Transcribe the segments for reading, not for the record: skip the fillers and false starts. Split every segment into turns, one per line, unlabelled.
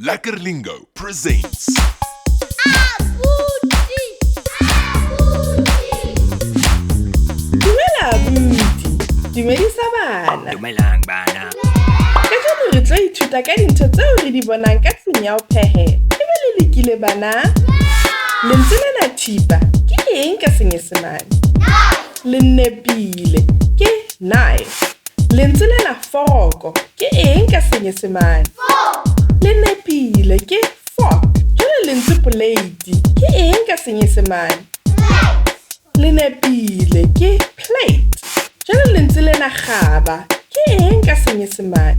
Lekker Lingo presents
Dumela abuti, dumedisa bana.
Dumelang bana.
Kajeno re tlo ithuta ka dintho tseo re di bonang ka tlung ya ho phehela. Ebe le lekile bana? Lentswe lena thipa ke eng ka Senyesemane? Lenepile ke knife. Lentswe lena foroko ke eng ka Senyesemane? Lenepile ke fork. Jwale lentswe plate ke eng ka Senyesemane? Lenepile ke plate. Jwale lentswe lena kgaba ke eng ka Senyesemane?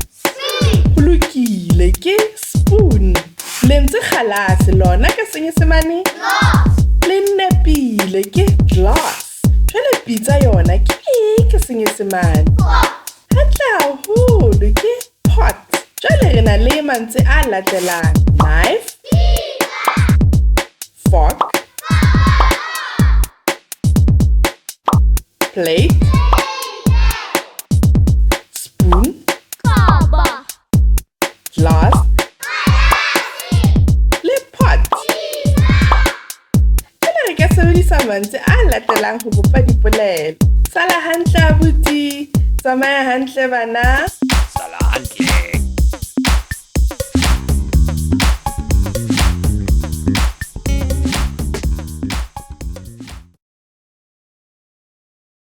Ho lokile ke spoon. Lentswe kgalase lona ka Senyesemane? Lenepile ke glass. Jwale pitsa yona ke eng ka Senyesemane? Hantle haholo ke pot. Jwale re na le mantswe a latelang: knife, fork, plate, spoon, glass, le pot. Jwale re ka sebedisa mantswe a latelang ho bopa dipolelo. Sala hantle abuti, tsamaya hantle bana.
Sala hantle.